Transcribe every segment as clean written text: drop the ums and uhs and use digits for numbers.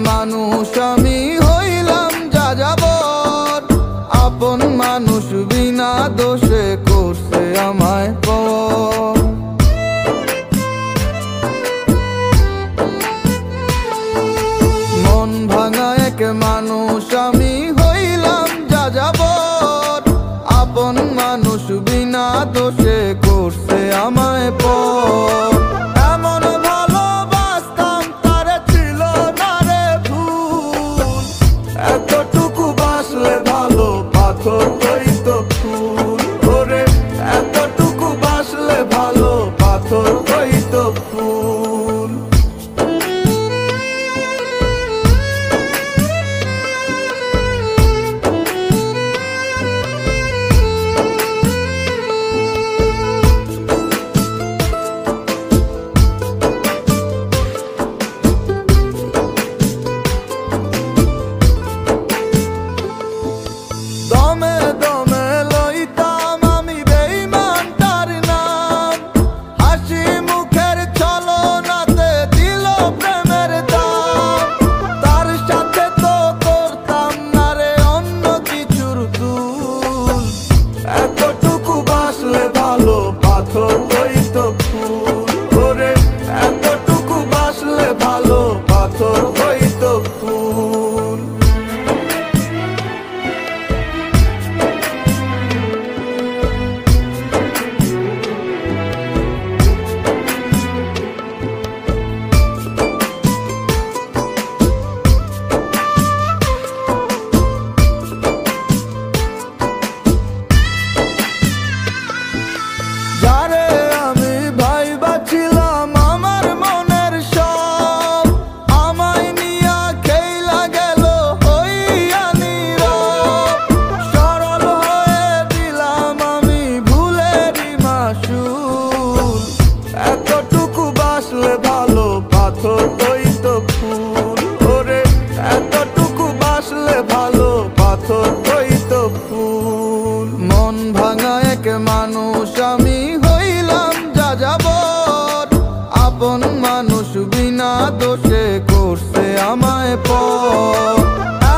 মানুষ আমি হইলাম যাযাবর, আপন মানুষ বিনা দোষে করছে আমায় পর। মন ভাঙা এক মানুষ আমি হইলাম যাযাবর, আপন মানুষ বিনা দোষে করছে আমায় পর। এমন ভালোবাসতাম তারে ছিল না রে ভুল, এতটুকু বাসলে ভালো পাথর হইতো ফুল। ওরে এতটুকু বাসলে ভালো পাথর হইতো ফুল। দমে দমে লইতাম আমি বেঈমানটার নাম, হাসি মুখের ছলনাতে দিল প্রেমের দাম। তার সাথে তো করতাম না রে অন্য কিছুর দুল, এতটুকু বাসলে ভালো পাথর হইতো ফুল। ওরে এতটুকু বাসলে ভালো পাথর হইতো ফুল। যারে আমি ভাইবাছিলাম আমার মনের সব, আমায় নিয়া খেইলা গেল হইয়া নীরব। সরল হয়ে দিলাম আমি ভুলেরই মাসুল, এতটুকু বাসলে ভালো পাথর হইতো ফুল। ওরে এতটুকু বাসলে ভালো পাথর হইতো ফুল। মন ভাঙা এক মানুষ আমি হইলাম যাযাবর, আপন মানুষ বিনা দোষে করছে আমায় পর।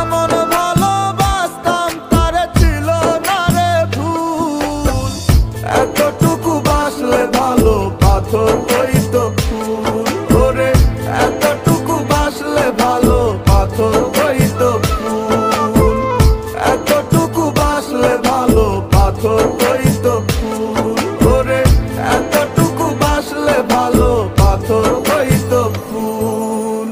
এমন ভালোবাসতাম তারে ছিল না রে ভুল, এতটুকু বাসলে ভালো পাথর হইতো ফুল। ওরে এতটুকু বাসলে ভালো পাথর হইতো ফুল, এতটুকু বাসলে ভালো পাথর হইতো ফুল। ওরে এতটুকু বাসলে ভালো পাথর হইতো ফুল।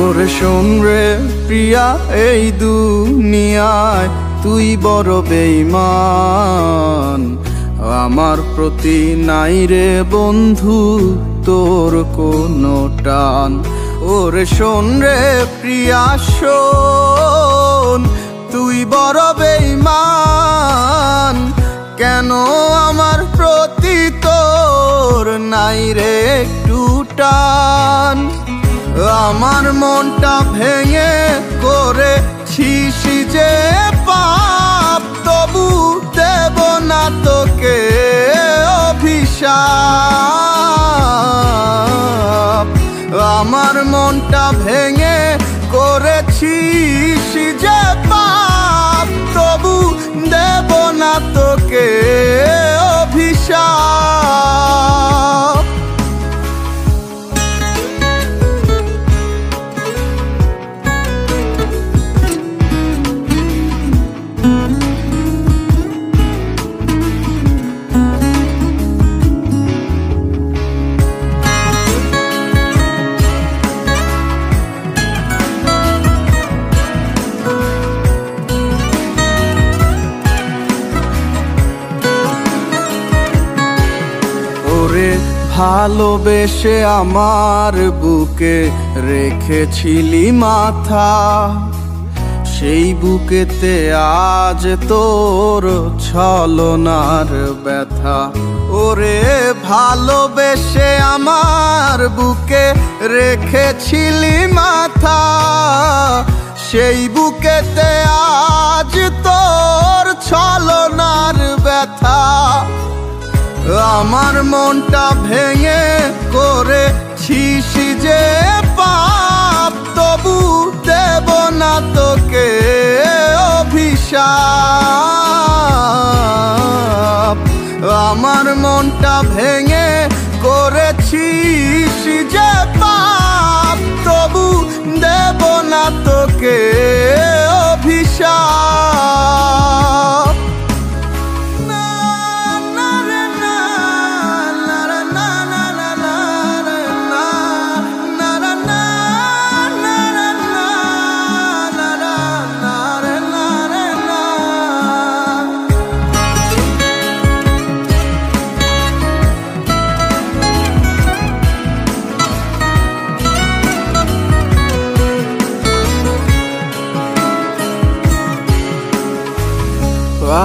ওরে শোন রে প্রিয়া, এই দুনিয়ায় তুই বড় বেঈমান, আমার প্রতি নাই রে বন্ধু তোর কোনো টান। ওরে শোন রে প্রিয়া শোন, তুই বড় বেঈমান, কেন আমার প্রতি তোর নাই রে একটু টান। আমার মনটা ভেঙে করেছিস যে পাপ, তবু দেব না তোকে অভিশাপ। আমার মনটা ভেঙে করেছিস যে পাপ, তবু দেব না তোকে অভিশাপ। ভালোবেসে আমার বুকে রেখেছিলি মাথা, সেই বুকেতে আজ তোর ছলনার ব্যথা। ওরে ভালোবেসে আমার বুকে রেখেছিলি মাথা, সেই বুকেতে আজ তোর ছলনার ব্যথা। আমার মনটা ভেঙে করেছিস যে পাপ, তবু দেব না তোকে অভিশাপ। আমার মনটা ভেঙে করেছিস যে পাপ, তবু দেব না তোকে অভিশাপ।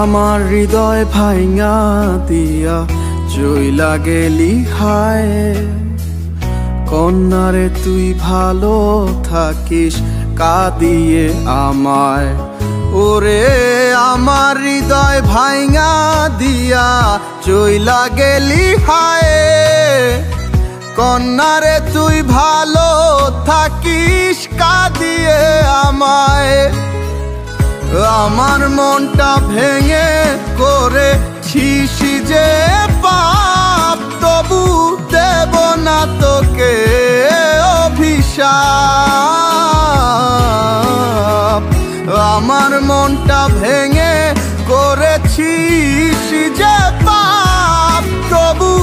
আমার হৃদয় ভাঙা দিয়া চইলা গেলি হায়, কন্যারে তুই ভালো থাকিস কাঁদিয়ে আমায়। ওরে আমার হৃদয় ভাঙা দিয়া চইলা গেলি হায়, কন্যারে তুই ভালো থাকিস কাঁদিয়ে আমায়। আমার মনটা ভেঙে করেছিস যে পাপ, তবু দেব না তোকে অভিশাপ। আমার মনটা ভেঙে করেছিস যে পাপ, তবু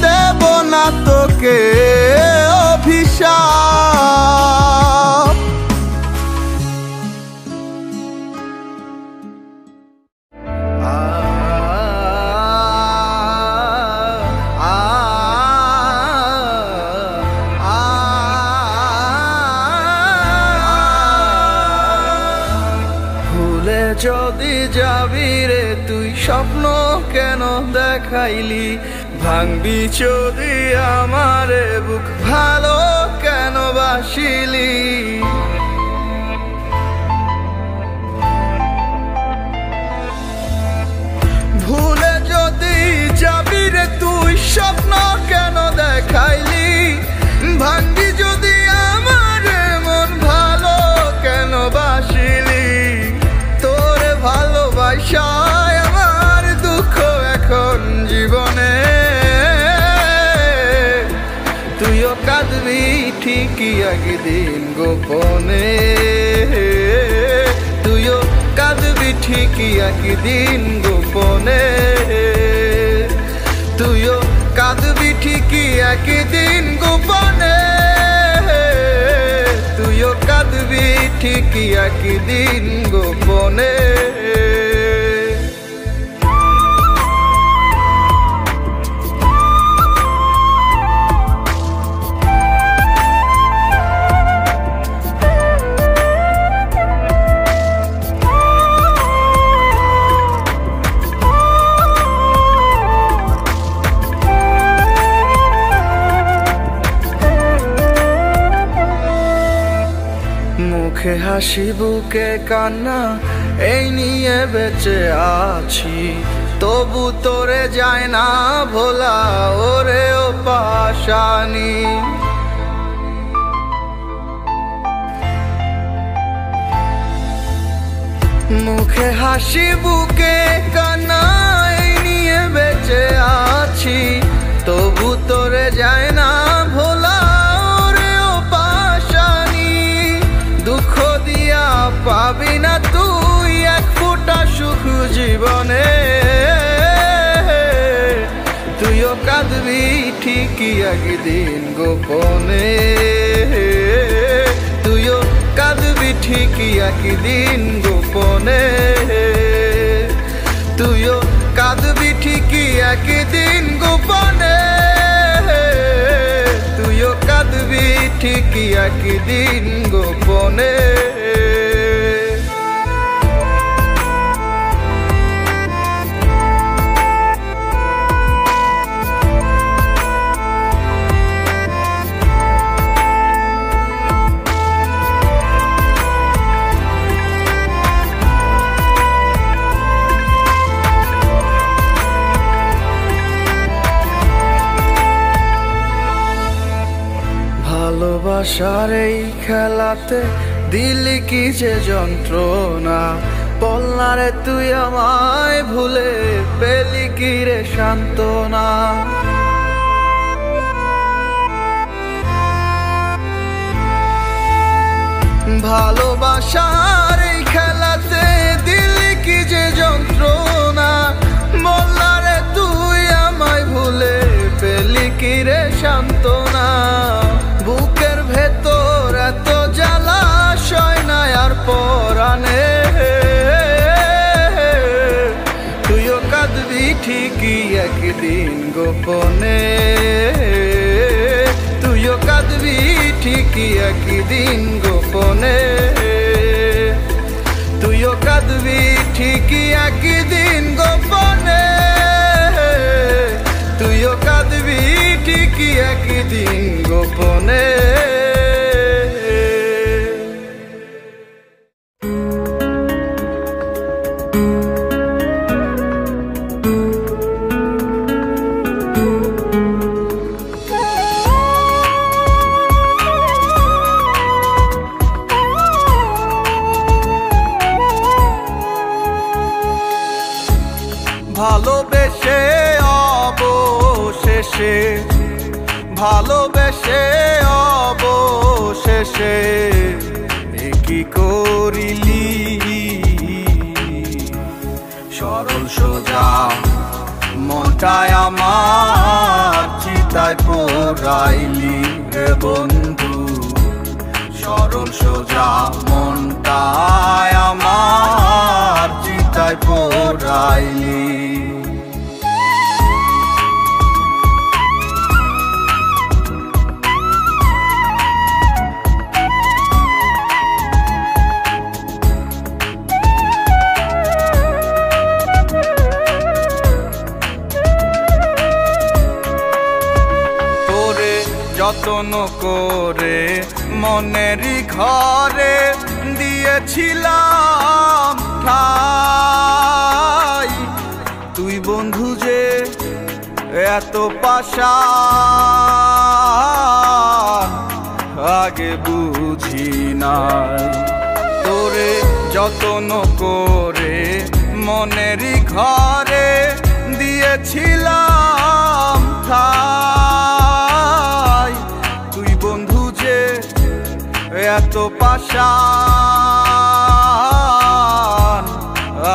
দেব না তোকে অভিশাপ। যদি যাবি রে তুই স্বপ্ন কেন দেখাইলি, ভাঙবি যদি আমারে বুক ভালো কেন বাসিলি। ভুলে যদি যাবি রে তুই স্বপ্ন কেন দেখাইলি, ভাঙবি যদি আমারে মন ভালো কেন বাসিলি। ভালোবাসায় আমার দুঃখ এখন জীবনে, তুইও কাঁদবি ঠিকই একদিন গোপনে। তুইও কাঁদবি ঠিকই একদিন গোপনে, তুইও কাঁদবি ঠিকই একদিন গোপনে। তুইও কাঁদবি ঠিকই একদিন গোপনে। মুখে হাসি বুকে কান্না এই নিয়ে বেঁচে আছি, তবু তোরে যায় না ভোলা ওরে ও পাশানি। মুখে হাসি বুকে কান্না এই নিয়ে বেঁচে আছি, তবু তোরে যায় না ভোলা ওরে ও পাশানি। দুঃখ দিয়া পাবি না তুই এক ফোঁটা সুখ জীবনে, তুইও কাঁদবি ঠিকই একদিন গোপনে। তুইও কাঁদবি ঠিকই একদিন গোপনে, তুইও কাঁদবি ঠিকই একদিন গোপনে। একদিন গোপনে। ভালোবাসার এই খেলাতে দিলি কি যে যন্ত্রণা, বলনারে তুই আমায় ভুলে পেলি কি রে সান্ত্বনা। ভালোবাসার এই খেলাতে দিলি কি যে যন্ত্রণা, বলনারে তুই আমায় ভুলে পেলি কি রে সান্ত্বনা। বুকের ভেতর এত জ্বালা সয় না আর পরাণে, তুইও কাঁদবি ঠিকই একদিন গোপনে। তুইও কাঁদবি ঠিকই একদিন গোপনে। তুইও কাঁদবি ঠিকই একদিন গোপনে। তুইও কাঁদবি ঠিকই একদিন গোপনে। ভালোবেসে অবশেষে, ভালোবেসে অবশেষে কি করিলি, সরল সোজা মনটায় আমার চিতায় পোড়াইলি রে বন্ধু। সরল সোজা মনটায় আমার চিতায় পোড়াইলি। যতন করে মনেরই ঘরে দিয়েছিলাম ঠাই, তুই বন্ধু যে এত পাশান আগে বুঝি নাই। তোরে যতন করে মনেরই ঘরে দিয়েছিলাম ঠাই, তুই বন্ধু যে এত পাশান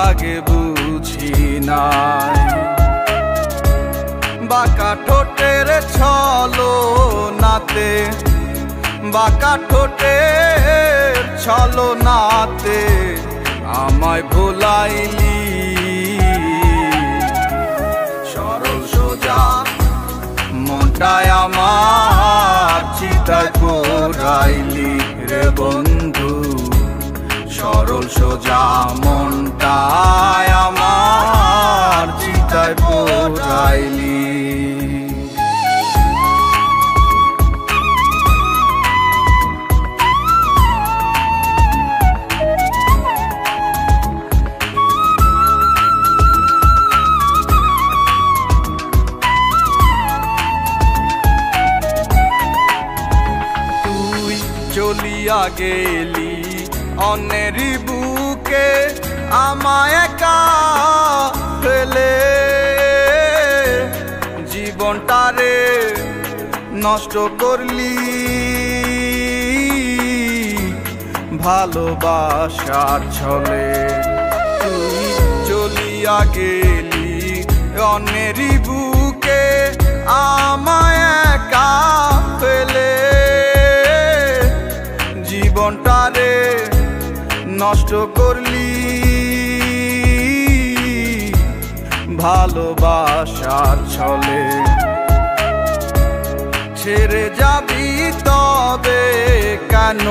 আগে বুঝি নাই। বাঁকা ঠোঁটের ছলো নাতে, বাঁকা ঠোঁটের ছলো নাতে আমায় ভোলাইলি। সরল সোজা মনটায় আমার চিতায় পোড়াইলি রে বন্ধু। সরল সোজা মনটায় আমার চিতায় পোড়াইলি। চলিয়া গেলি অন্যেরই বুকে আমায় একা ফেলে, জীবনটারে নষ্ট করলি ভালোবাসার ছলে। তুই চলিয়া গেলি অন্যেরই বুকে আমায় একা ফেলে, জীবনটারে নষ্ট করলি ভালোবাসার ছলে। ছেড়ে যাবি তো তবে কেন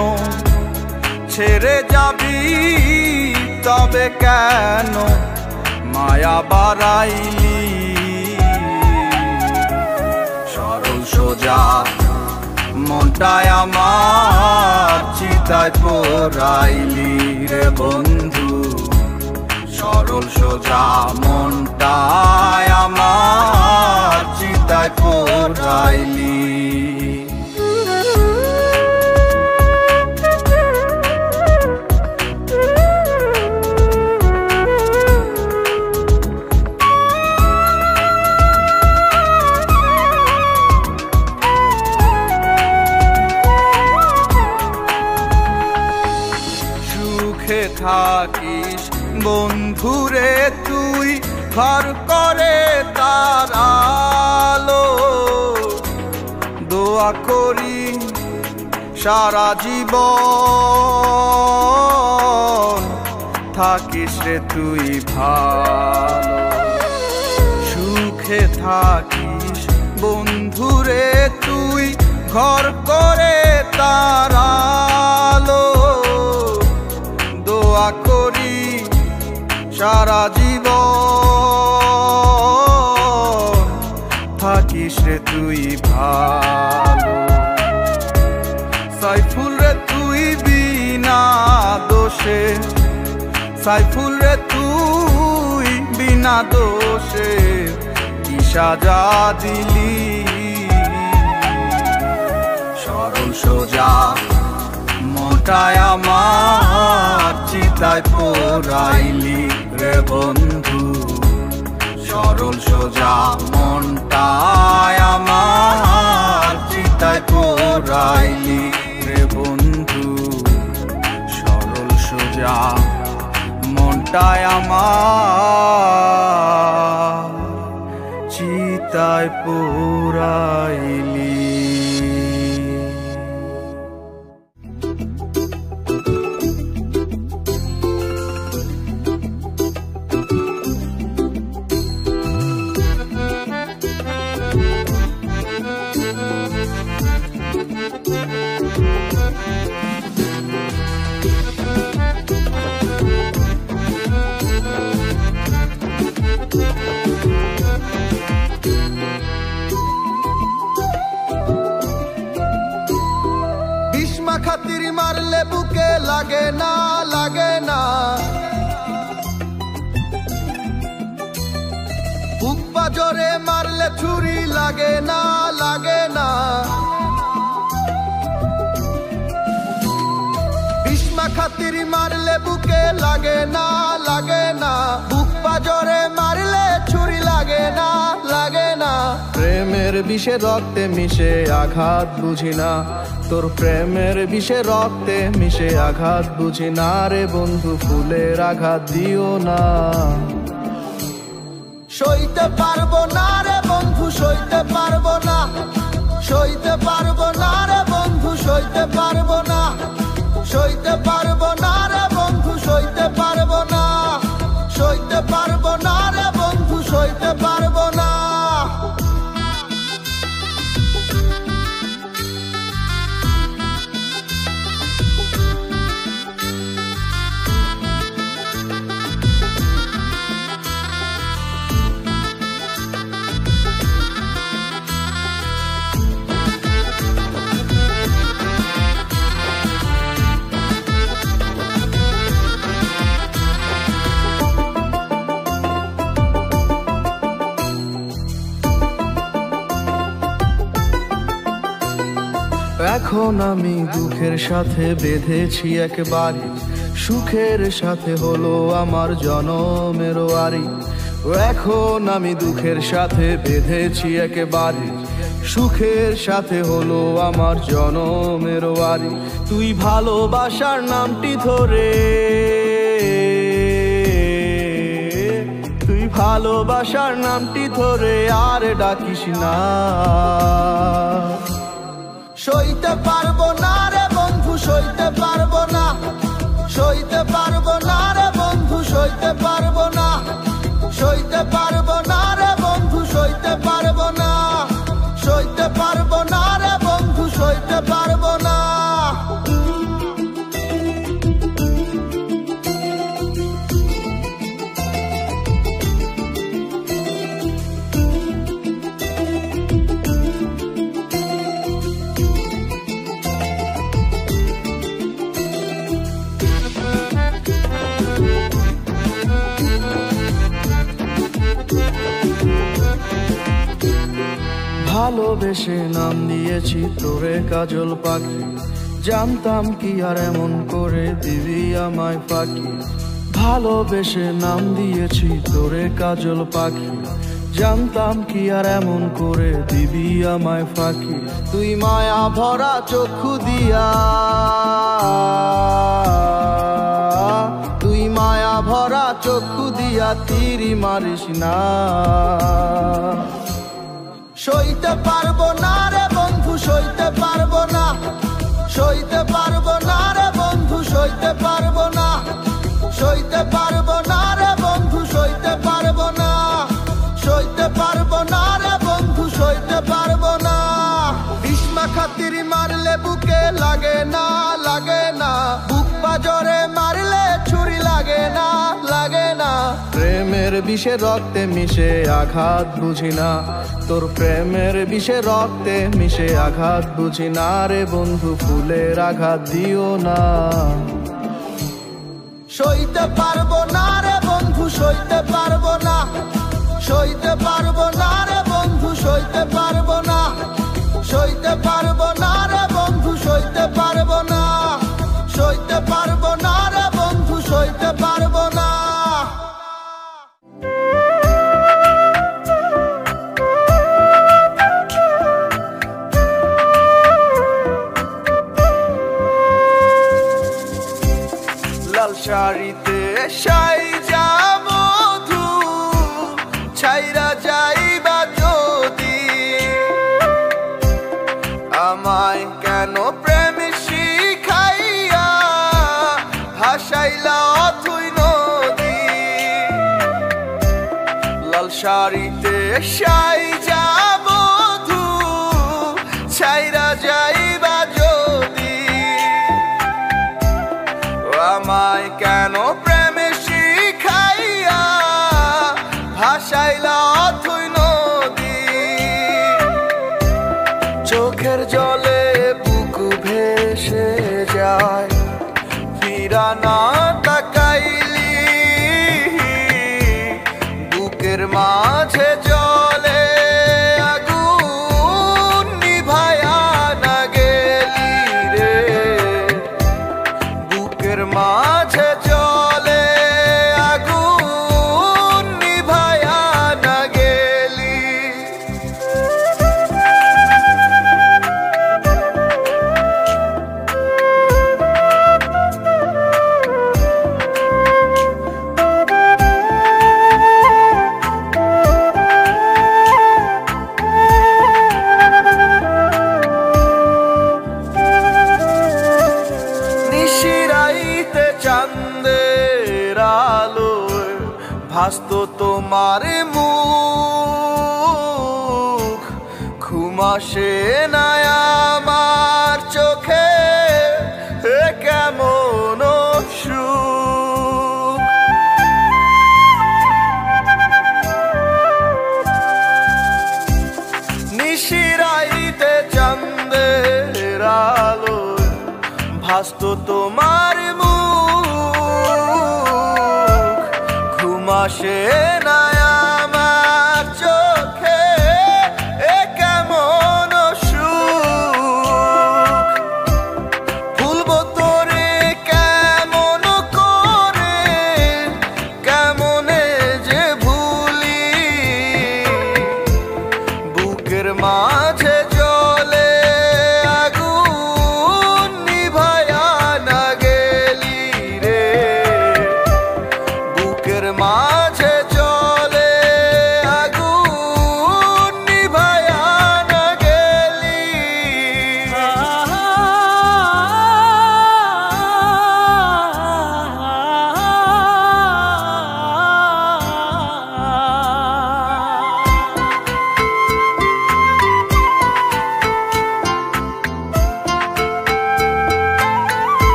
ছেড়ে যাবি, তবে কেন মায়া বাড়াইলি? সরল সোজা মনটায় আমার চিতায় পোড়াইলি রে বন্ধু। সরল সোজা মনটায় আমার চিতায় পোড়াইলি। সুখে থাকিস বন্ধুরে তুই, ঘর করে তার আলো। দোয়া করি সারা জীবন থাকিস রে তুই ভালো। সুখে থাকিস বন্ধুরে তুই, ঘর করে তার আলো। দোয়া করি সারা জীবন থাকিস রে তুই ভালো। সাইফুল রে তুই বিনা দোষে, সাইফুল রে তুই বিনা দোষে কি সাজা দিলি? সরল সোজা মনটায় আমার চিতায় পোড়াইলি রে বন্ধু। সরল সোজা মনটায় আমার চিতায় পোড়াইলি রে বন্ধু। সরল সোজা মনটায় আমার চিতায় পোড়াইলি। খাতির মারলে বুকে লাগে না, লাগে না। বুক পাজরে মারলে ছুরি লাগে না, লাগে না। বিষ্মা খাতির মারলে বুকে লাগে না, লাগে না। বুক পাজরে মারলে ছুরি লাগে না, লাগে না। প্রেমের বিষে রক্তে মিশে আঘাত বুঝি না, তোর প্রেমের বিষে রক্তে মিশে আঘাত বুঝি না রে বন্ধু। ফুলের আঘাত দিও না, সইতে পারবো না রে বন্ধু, সইতে পারবো না, সইতে পারবো না রে বন্ধু, সইতে পারবো না, সইতে পারবো না রে বন্ধু, সইতে পারবো না, সইতে পারবো না রে বন্ধু, সইতে পারবো না। এখন আমি দুঃখের সাথে বেঁধেছি একবারই, সুখের সাথে হলো আমার জনমের আরি। এখন আমি দুঃখের সাথে বেঁধেছি একেবারে, সুখের সাথে হলো আমার জনমের আরি। তুই ভালোবাসার নামটি ধরে, তুই ভালোবাসার নামটি ধরে আর ডাকিস না। সইতে পারবো না রে বন্ধু, সইতে পারবো না, সইতে পারবো না রে বন্ধু, সইতে পারবো না, সইতে পারবো না রে বন্ধু, সইতে পারবো না, সইতে পারবো না রে বন্ধু, সইতে পারবো ভালোবেসে নাম দিয়েছি তোরে কাজল পাখি, জানতাম কি আর এমন করে দিবি আমায় ফাঁকি। ভালোবেসে নাম দিয়েছি তোরে কাজল পাখি, জানতাম কি আর এমন করে দিবি আমায় ফাঁকি। তুই মায়া ভরা চক্ষু দিয়া, তুই মায়া ভরা চক্ষু দিয়া তীরি মারিস না। সইতে পারবো না রে বন্ধু, সইতে পারবো না, সইতে পারবো না রে বন্ধু, সইতে পারবো না, সইতে পারবো না রে বন্ধু, সইতে পারবো না, সইতে পারবো না রে বন্ধু, সইতে পারবো না। বিষ্মা খাতির মারলে বুকে লাগে না, লাগে না, বুক পাজরে মারলে ছুরি লাগে না, লাগে না। প্রেমের বিষে রক্তে মিশে আঘাত বুঝি না, তোর প্রেমের বিষে রক্তে মিশে আঘাত বুঝি না রে বন্ধু, ফুলের আঘাত দিও না। সইতে পারবো না রে বন্ধু, সইতে পারবো না, সইতে পারবো না রে বন্ধু, সইতে পারবো না, সইতে পারবো না রে বন্ধু, সইতে পারবো না, সইতে পারবো না রে বন্ধু, সইতে পারবো না। লাল শাড়িতে সাইজা মধু ছাইরা যাইবা যদি, আমায় কেন প্রেম শিখাইয়া ভাসাইলা অথই নদী। লাল শাড়িতে সাইজা মধু ছাইরা যাইবা যদি, আমায় কেন প্রেম শিখাইয়া ভাসাইলা অথই নদী। চোখের জলে বুক ভেসে যায় ফিরা না তাকাইলি, বুকের মাঝে জলে আগুন নিভায়া না গেলি রে, বুকের মাঝে জলে আগুন নিভায়া না গেলি। নিশিরাইতে চাঁদের আলোয় ভাসতো তোমার মুখ, ঘুম আসে না আমার চোখে এ কেমন সুখ। নিশিরাইতে চাঁদের আলোয় ভাসতো তোমার মুখ, ঘুম আসে না আমার চোখে এ কেমন সুখ। ভুলবো তোরে কেমন করে, কেমনে যে ভুলি, বুকের মাঝে জলে আগুন নিভায়া না গেলি রে, বুকের মাঝে জলে আগুন নিভায়া না গেলি।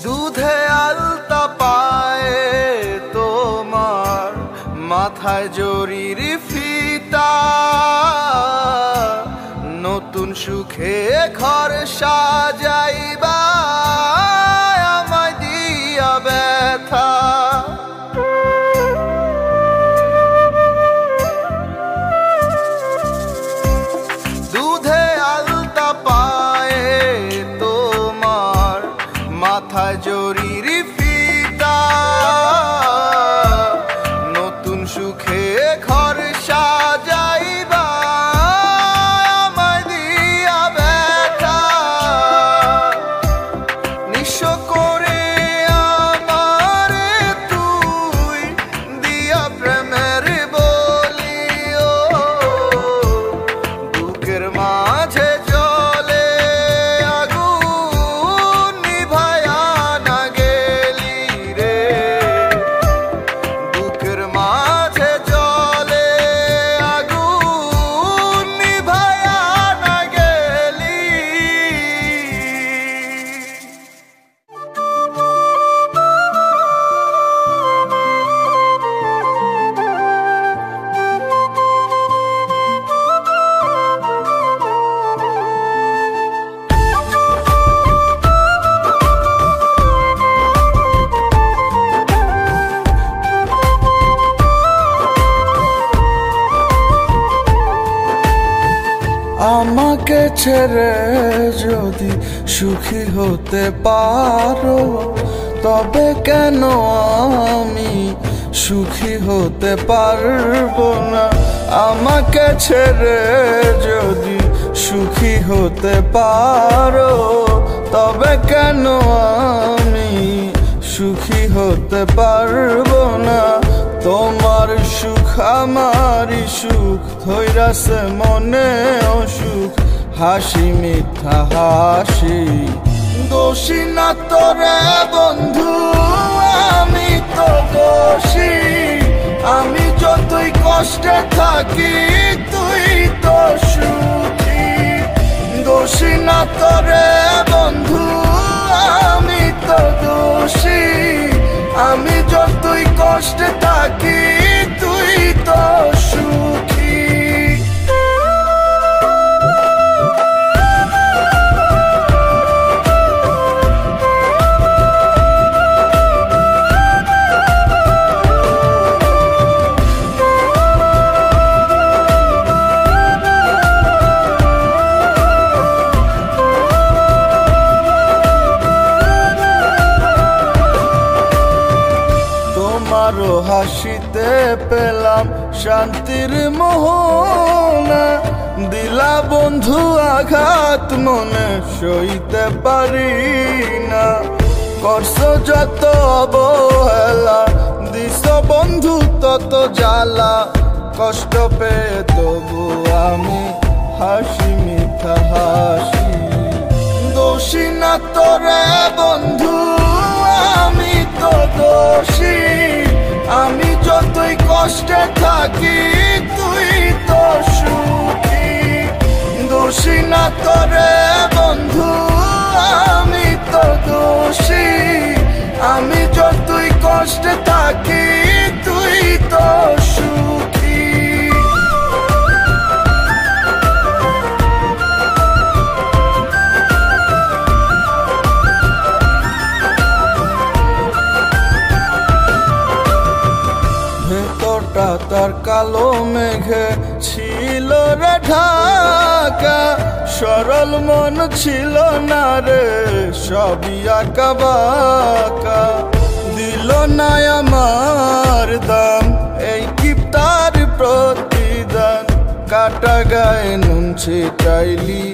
দুধে আলতা পায়ে তোমার, মাথায় জরির ফিতা, নতুন সুখে ঘর সাজাইবা আমায় দিয়া ব্যথা। ছেড়ে যদি সুখী হতে পারো, তবে কেন আমি সুখী হতে পারবো না? আমাকে ছেড়ে যদি সুখী হতে পারো, তবে কেন আমি সুখী হতে পারবো না? তোমার সুখ আমারই সুখ, ধৈরাছে মনে অসুখ, হাসি মিথ্যা হাসি। দোষী না তোরে বন্ধু, আমি তো দোষী। আমি যতই কষ্টে থাকি তুই তো সুখী। দোষী না তোরে বন্ধু, আমি তো দোষী। আমি যতই কষ্টে থাকি তুই তো সুখী। তোমারও হাসিতে পেলাম শান্তির মোহনা, দিলা বন্ধু আঘাত মনে সইতে পারি না। করছ যত অবহেলা, দিস বন্ধু তত জ্বালা, কষ্ট পেয়ে তবু আমি হাসি মিথ্যা হাসি। দোষী না তোরে বন্ধু, আমি তো দোষী। আমি যতই কষ্টে থাকি তুই তো সুখী। দোষী না তোরে বন্ধু, আমি তো দোষী। আমি যতই কষ্টে থাকি তুই তো সুখী। ভেতরটা তার কালো মেঘে ছিল রে ঢাকা, সরল মন ছিল না রে সবই আঁকা বাঁকা। দিল না আমার দাম এই কি তার প্রতিদান, কাটা গায়ে নুন ছিটাইলি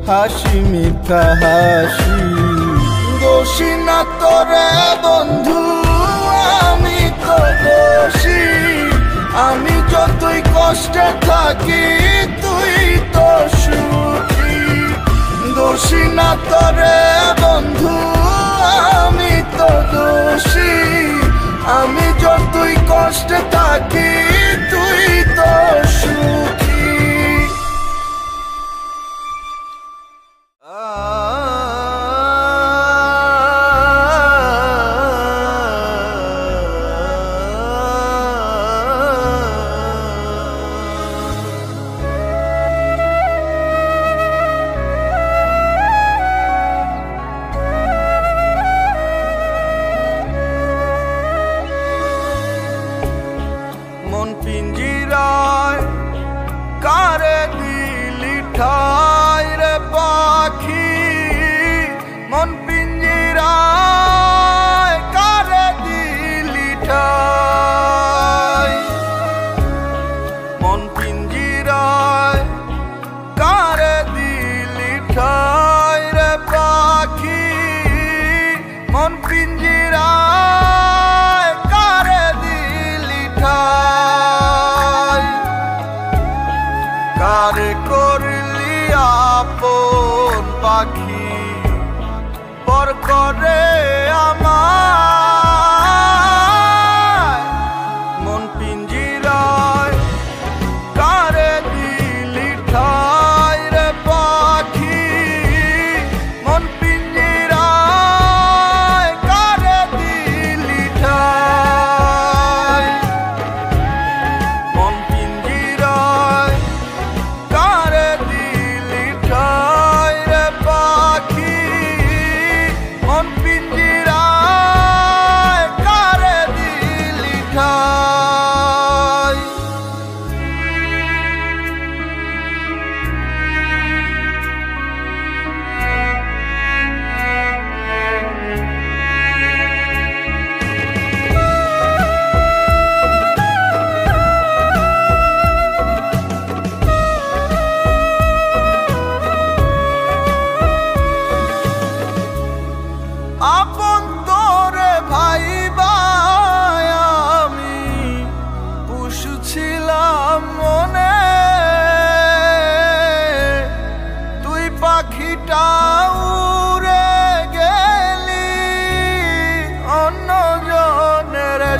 হাসি মিথ্যা হাসি। দোষী না তোরে বন্ধু, আমি তো দোষী। আমি যতই কষ্টে থাকি তুই তো সুখী। দোষী না তোরে বন্ধু, আমি তো দোষী। আমি যতই কষ্টে থাকি তুই তো সুখী।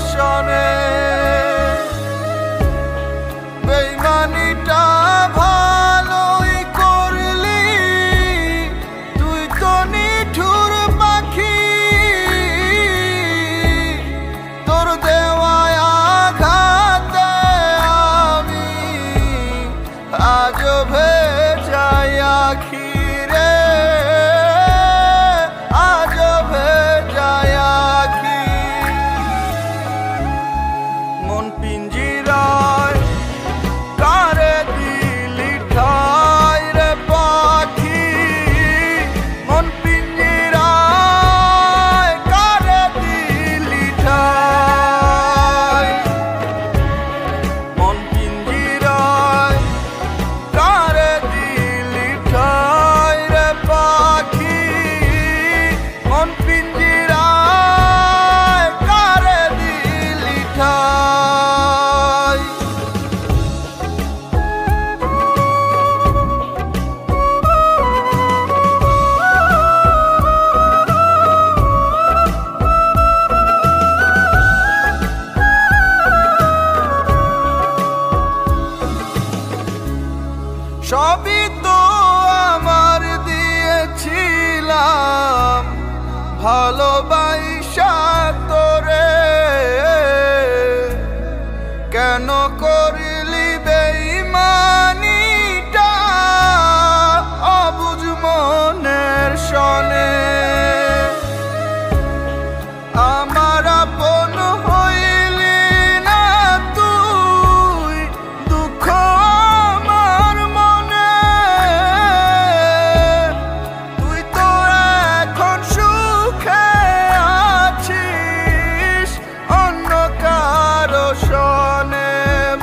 শোনে বেইমানিটা ভালোই করলি তুই তো নিঠুর পাখি তোর দেওয়ায় আঘাতে আমি আজও ভেজাই আখি রে আজও ভেজাই আখি মন পিঞ্জিরায় কারে দিলি ঠাই রে পাখি মন পিঞ্জিরায় কারে দিলি ঠাই মন পিঞ্জিরায় কারে দিলি ঠাই রে পাখি মন পিঞ্জিরায় কারে দিলি ঠাই সবই তো আমার দিয়েছিলাম ভালোবাসা তোরে কেন করলি বেইমানিটা অবুঝ মনের শনে আমার আপন হইলি না তুই দুঃখ আমার মনে তুই তো এখন সুখে আছিস অন্য কারো শনে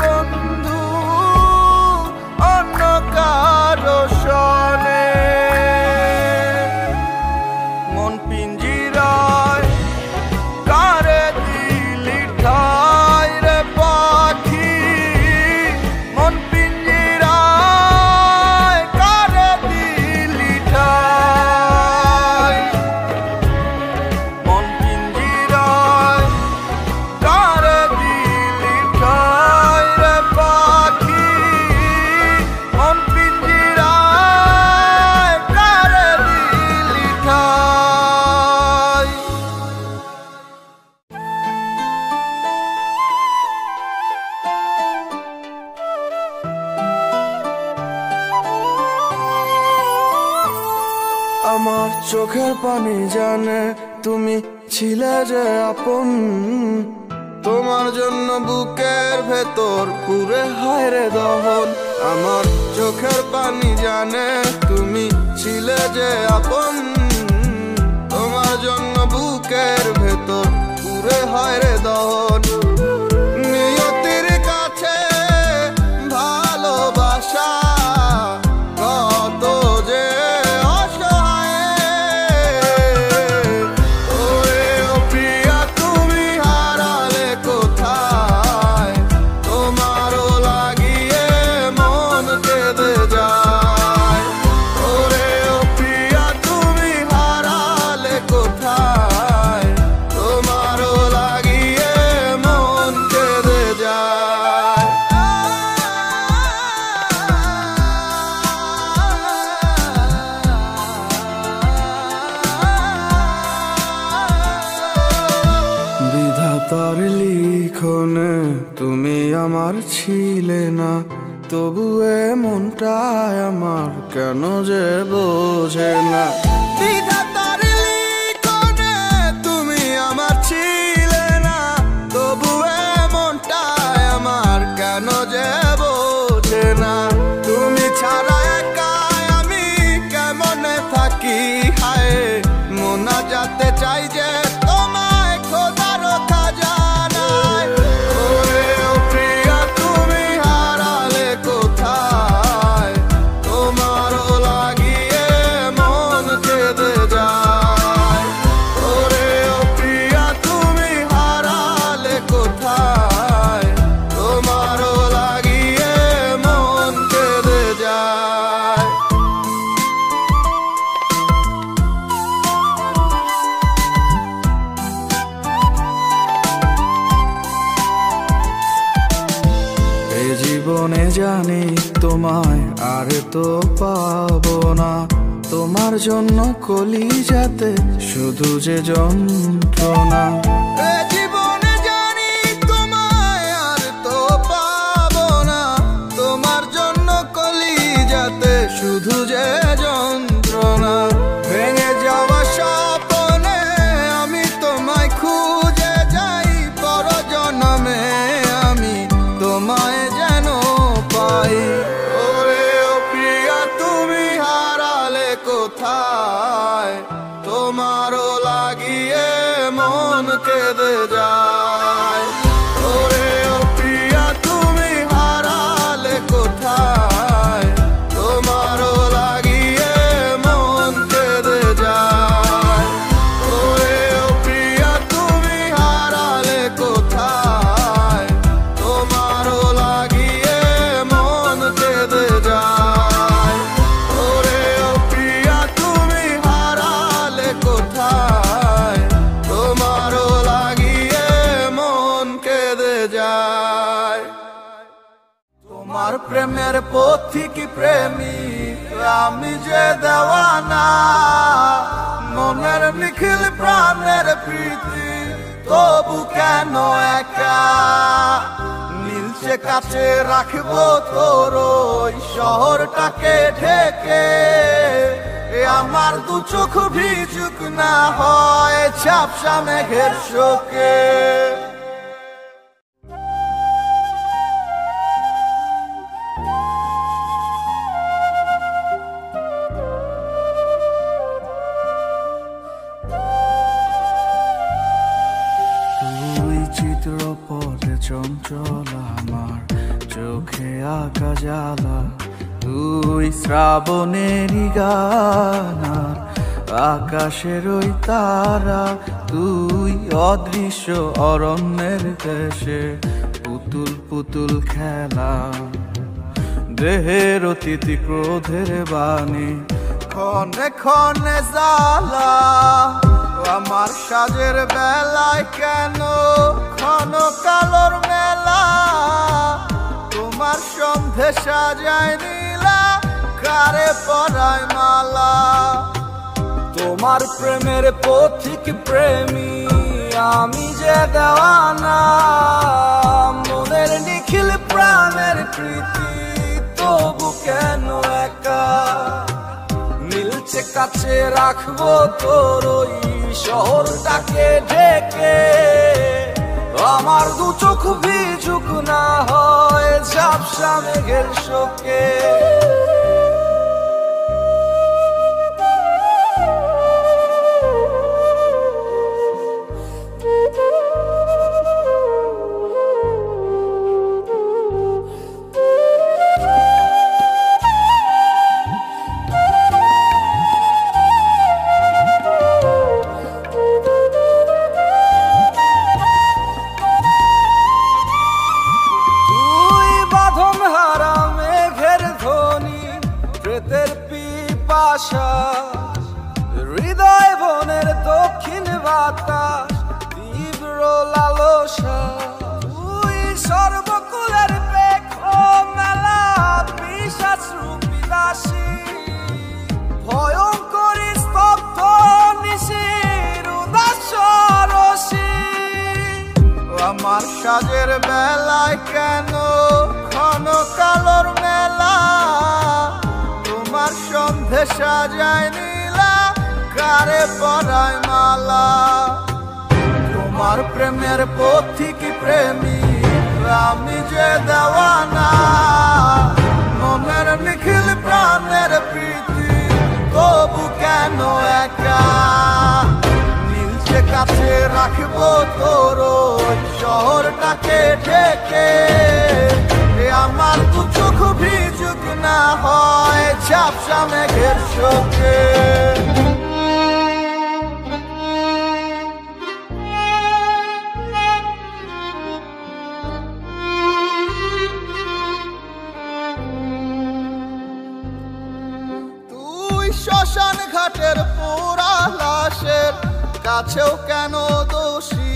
বন্ধু অন্য কারো শনে মন পিঞ্জিরায় কারে দিলি ঠাই রে পাখি মন পিঞ্জিরায় কারে দিলি ঠাই মন পিঞ্জিরায় কারে দিলি ঠাই রে পাখি মন পিঞ্জিরায় কারে দিলি ঠাই আমার চোখের পানি জানে তুমি ছিলে যে আপন তোমার জন্য বুকের ভেতর পুরে হায় রে দহন আমার চোখের পানি জানে তুমি ছিলে যে আপন তোমার জন্য বুকের ভেতর পুরে হায় রে দহন নিয়তির কাছে ভালোবাসা কত যে বিধাতার লিখনে তুমি আমার ছিলে না তবু মনটায় আমার কেন যে বোঝে না বিধাতার লিখনে তুমি আমার ছিলে না তবু মনটায় আমার কেন যে বোঝে না তুমি ছাড়া একা আমি কেমনে থাকি হায় মোনা যাতে চাই যে তোমায় খোদার খাজানায় ওরে ও প্রিয়া তুমি হারালে কোথায় তোমারও লাগিয়ে মন কেঁদে যায় তোমায় আর তো পাবো না, তোমার জন্য কলিজাতে শুধু যে যন্ত্রণা। জীবনে জানি তোমায় আর তো পাবো না, তোমার জন্য কলিজাতে শুধু যে যন্ত্রণা। ভেঙে যাওয়া স্বপ্নে আমি তোমায় খুঁজে যাই, পর জন্মে আমি তোমায় যেন পাই। ওরে ও প্রিয়া তুমি হারালে কোথায়, তোমারও লাগিয়ে মন কেঁদে যায়। ওরে ও প্রিয়া তুমি হারালে কোথায়, তোমারও লাগিয়ে মন কেঁদে যায়। ওরে ও প্রিয়া তুমি হারালে কোথায়, তোমারও লাগিয়ে মন কেঁদে যায়। ওরে ও প্রিয়া তুমি হারালে কোথায়, তোমারও লাগিয়ে মন কেঁদে যায়। তোমার প্রেমের পথিক প্রেমী আমি যে দেওয়ানা, মনের নিখিল প্রাণের প্রীতি তবু কেন একা। নীলচে কাছে রাখবো তোর ওই শহরটাকে ঢেকে, আমার দু চোখ ভিজুক না হয় ঝাপসা মেঘের শোকে। তুই চিত্রপটে চঞ্চল আমার চোখে আঁকা জ্বালা, তুই শ্রাবণেরই গান আর আকাশের ওই তারা। তুই অদৃশ্য অরণ্যের দেশে পুতুল পুতুল খেলা, দেহের অতিথি ক্রোধের বাণী ক্ষণে ক্ষণে জ্বালা। আমার সাজের বেলায় কেন ক্ষণ কালোর মেলা, তোমার সন্ধে সাজায় নীলা কারে পরায় মালা। তোমার প্রেমের পথিক প্রেমী আমি যে দেওয়ানা, মনের নিখিল প্রাণের প্রীতি তবু কেন একা। নীলচে কাছে রাখবো তোর ওই শহরটাকে ঢেকে, আমার দু চোখ ভিজুক না হয় ঝাপসা মেঘের শোকে। হৃদয় বনের দক্ষিণ বাতাস তীব্র লালসা, তুই সর্বকুলের পেখ মেলা পিশাচ রূপী দাসী। ভয়ঙ্করী স্তব্ধ নিশির উদাস রসি, আমার সাজের বেলায় কেন ক্ষণ কালোর মেলা, তোমার সন্ধে সাজায় নীলা কারে পরায় মালা। তোমার প্রেমের পথিক প্রেমী আমি যে দেওয়ানা, মনের নিখিল প্রাণের প্রীতি তবু কেন একা। নীলচে কাছে রাখবো তোর শহরটাকে ঢেকে, আমার দু চোখ ভিজুক না হয় ঝাপসা মেঘের শোকে। তুই শ্মশান ঘাটের পোড়া লাশের কাছেও কেন দোষী,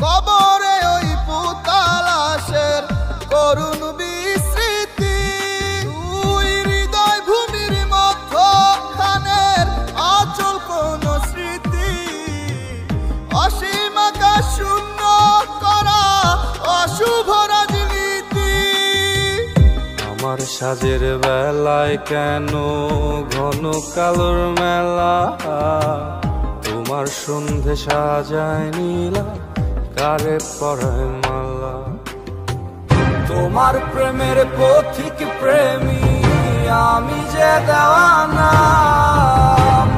কবরে ওই পুতা লাশের করুণ বিস্মৃতি। সাজের বেলায় কেন ঘন কালোর মেলা, তোমার সন্ধে সাজায় নীলা, কারে পরায় মালা। তোমার প্রেমের পথিক প্রেমী আমি যে দেওয়ানা,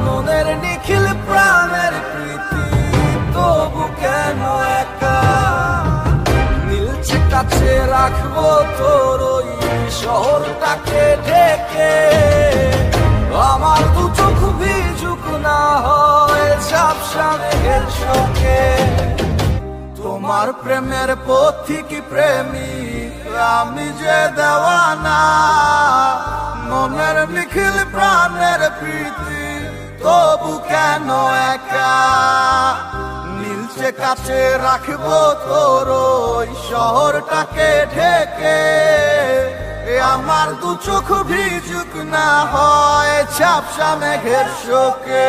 মনের নিখিল প্রাণের প্রীতি তবু কেন একা। নীলছে কাছে রাখবো তোর ওই শহরটাকে ঢেকে, আমার দু চোখ ভিজুক না হয় ঝাপসা মেঘের শোকে। তোমার প্রেমের পথিক প্রেমী আমি যে দেওয়ানা, মনের নিখিল প্রাণের প্রীতি তবু কেন একা। নীলচে কাছে রাখবো তোর ওই শহরটাকে ঢেকে, আমার দু চোখ ভিজুক না হয় ঝাপসা মেঘের শোকে।